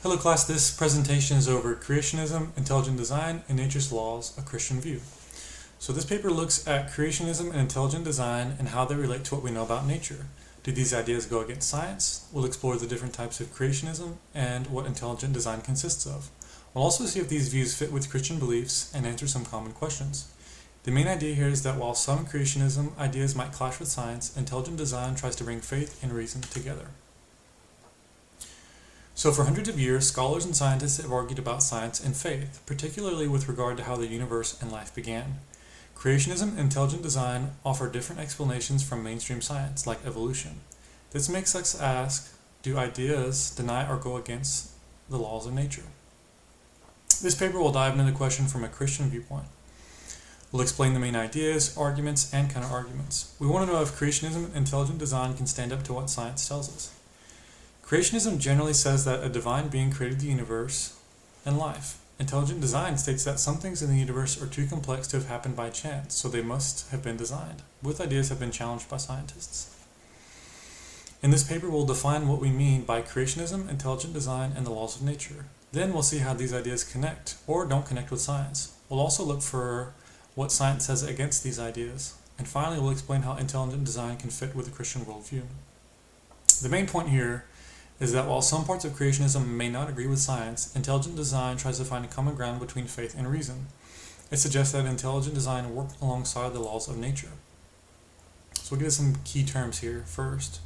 Hello class, this presentation is over Creationism, Intelligent Design, and Nature's Laws, a Christian View. So this paper looks at creationism and intelligent design and how they relate to what we know about nature. Do these ideas go against science? We'll explore the different types of creationism and what intelligent design consists of. We'll also see if these views fit with Christian beliefs and answer some common questions. The main idea here is that while some creationism ideas might clash with science, intelligent design tries to bring faith and reason together. So for hundreds of years, scholars and scientists have argued about science and faith, particularly with regard to how the universe and life began. Creationism and intelligent design offer different explanations from mainstream science, like evolution. This makes us ask, do ideas deny or go against the laws of nature? This paper will dive into the question from a Christian viewpoint. We'll explain the main ideas, arguments, and counter-arguments. We want to know if creationism and intelligent design can stand up to what science tells us. Creationism generally says that a divine being created the universe and life. Intelligent design states that some things in the universe are too complex to have happened by chance, so they must have been designed. Both ideas have been challenged by scientists. In this paper, we'll define what we mean by creationism, intelligent design, and the laws of nature. Then we'll see how these ideas connect or don't connect with science. We'll also look for what science says against these ideas. And finally, we'll explain how intelligent design can fit with the Christian worldview. The main point here is that while some parts of creationism may not agree with science, intelligent design tries to find a common ground between faith and reason. It suggests that intelligent design works alongside the laws of nature. So we'll get to some key terms here first.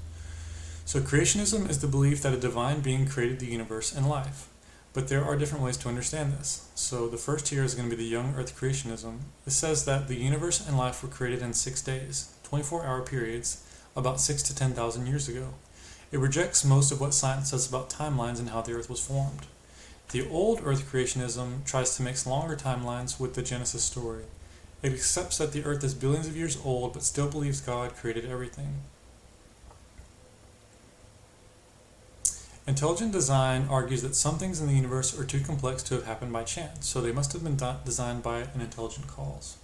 So creationism is the belief that a divine being created the universe and life. But there are different ways to understand this. So the first here is going to be the young earth creationism. It says that the universe and life were created in 6 days, 24-hour periods, about 6,000 to 10,000 years ago. It rejects most of what science says about timelines and how the earth was formed. The old earth creationism tries to mix longer timelines with the Genesis story. It accepts that the earth is billions of years old but still believes God created everything. Intelligent design argues that some things in the universe are too complex to have happened by chance, so they must have been designed by an intelligent cause.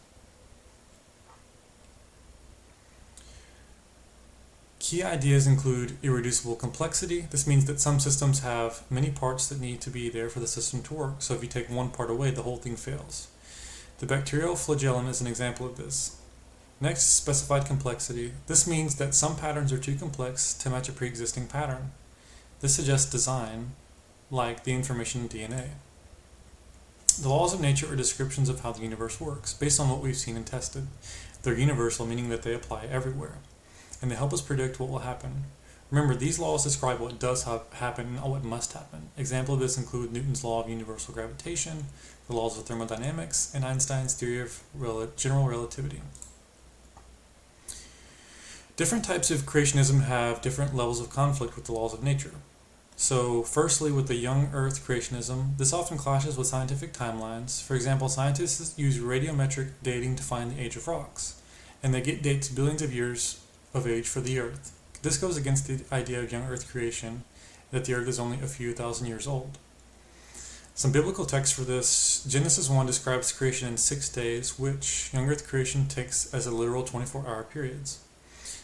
Key ideas include irreducible complexity. This means that some systems have many parts that need to be there for the system to work, so if you take one part away, the whole thing fails. The bacterial flagellum is an example of this. Next, specified complexity. This means that some patterns are too complex to match a pre-existing pattern. This suggests design, like the information in DNA. The laws of nature are descriptions of how the universe works, based on what we've seen and tested. They're universal, meaning that they apply everywhere, and they help us predict what will happen. Remember, these laws describe what does happen and not what must happen. Examples of this include Newton's law of universal gravitation, the laws of thermodynamics, and Einstein's theory of general relativity. Different types of creationism have different levels of conflict with the laws of nature. So, firstly, with the young earth creationism, this often clashes with scientific timelines. For example, scientists use radiometric dating to find the age of rocks, and they get dates billions of years of age for the earth. This goes against the idea of young earth creation, that the earth is only a few thousand years old. Some biblical texts for this: Genesis 1 describes creation in 6 days, which young earth creation takes as a literal 24-hour periods.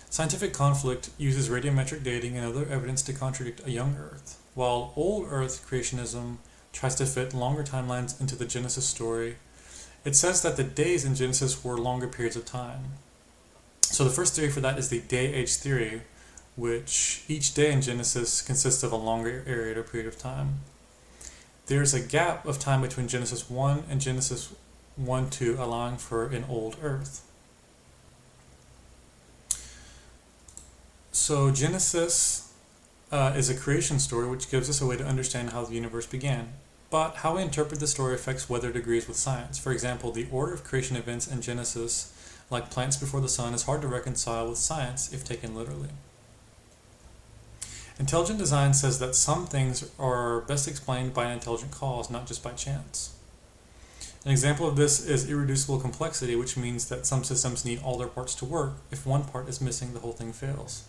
Scientific conflict uses radiometric dating and other evidence to contradict a young earth, while old earth creationism tries to fit longer timelines into the Genesis story. It says that the days in Genesis were longer periods of time. So the first theory for that is the day-age theory, which each day in Genesis consists of a longer area or period of time. There's a gap of time between Genesis 1 and Genesis 1-2, allowing for an old earth. So Genesis is a creation story which gives us a way to understand how the universe began. But how we interpret the story affects whether it agrees with science. For example, the order of creation events in Genesis, like plants before the sun, is hard to reconcile with science if taken literally. Intelligent design says that some things are best explained by an intelligent cause, not just by chance. An example of this is irreducible complexity, which means that some systems need all their parts to work. If one part is missing, the whole thing fails.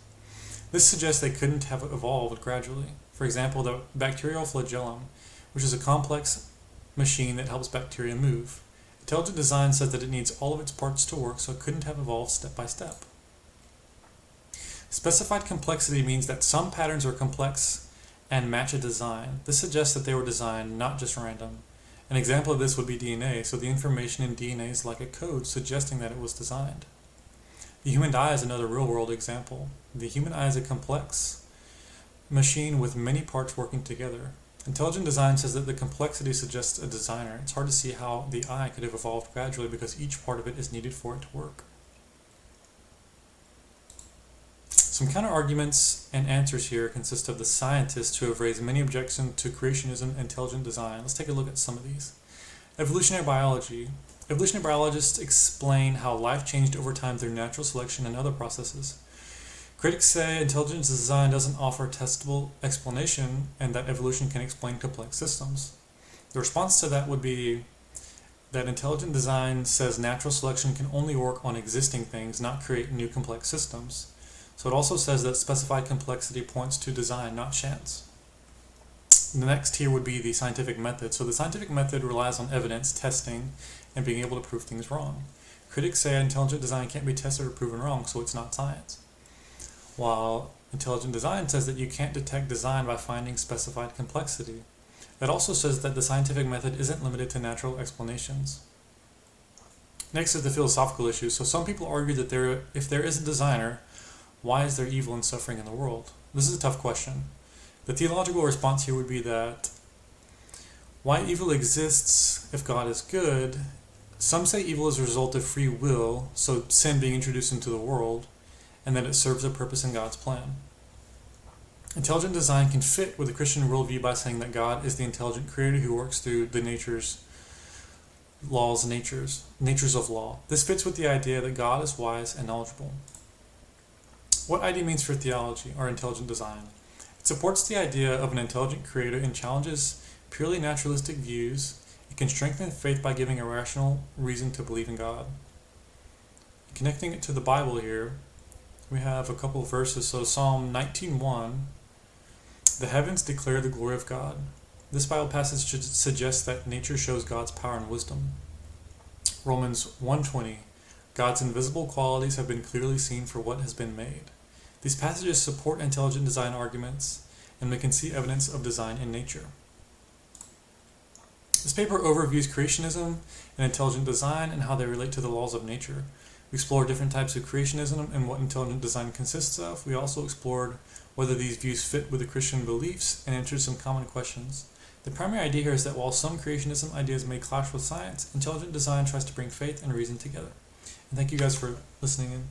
This suggests they couldn't have evolved gradually. For example, the bacterial flagellum, which is a complex machine that helps bacteria move. Intelligent design says that it needs all of its parts to work, so it couldn't have evolved step by step. Specified complexity means that some patterns are complex and match a design. This suggests that they were designed, not just random. An example of this would be DNA, so the information in DNA is like a code suggesting that it was designed. The human eye is another real-world example. The human eye is a complex machine with many parts working together. Intelligent design says that the complexity suggests a designer. It's hard to see how the eye could have evolved gradually because each part of it is needed for it to work. Some counter-arguments and answers here consist of the scientists who have raised many objections to creationism and intelligent design. Let's take a look at some of these. Evolutionary biology. Evolutionary biologists explain how life changed over time through natural selection and other processes. Critics say intelligent design doesn't offer a testable explanation and that evolution can explain complex systems. The response to that would be that intelligent design says natural selection can only work on existing things, not create new complex systems. So it also says that specified complexity points to design, not chance. The next here would be the scientific method. So the scientific method relies on evidence, testing, and being able to prove things wrong. Critics say intelligent design can't be tested or proven wrong, so it's not science. While intelligent design says that you can't detect design by finding specified complexity. It also says that the scientific method isn't limited to natural explanations. Next is the philosophical issue. So some people argue that if there is a designer, why is there evil and suffering in the world? This is a tough question. The theological response here would be that why evil exists if God is good. Some say evil is a result of free will, so sin being introduced into the world, and that it serves a purpose in God's plan. Intelligent design can fit with the Christian worldview by saying that God is the intelligent creator who works through the natures of law. This fits with the idea that God is wise and knowledgeable. What ID means for theology or intelligent design? It supports the idea of an intelligent creator and challenges purely naturalistic views. It can strengthen faith by giving a rational reason to believe in God. Connecting it to the Bible here, we have a couple of verses. So Psalm 19:1, the heavens declare the glory of God. This Bible passage should suggest that nature shows God's power and wisdom. Romans 1:20, God's invisible qualities have been clearly seen for what has been made. These passages support intelligent design arguments, and we can see evidence of design in nature. This paper overviews creationism and intelligent design and how they relate to the laws of nature. We explored different types of creationism and what intelligent design consists of. We also explored whether these views fit with the Christian beliefs and answered some common questions. The primary idea here is that while some creationism ideas may clash with science, intelligent design tries to bring faith and reason together. And thank you guys for listening in.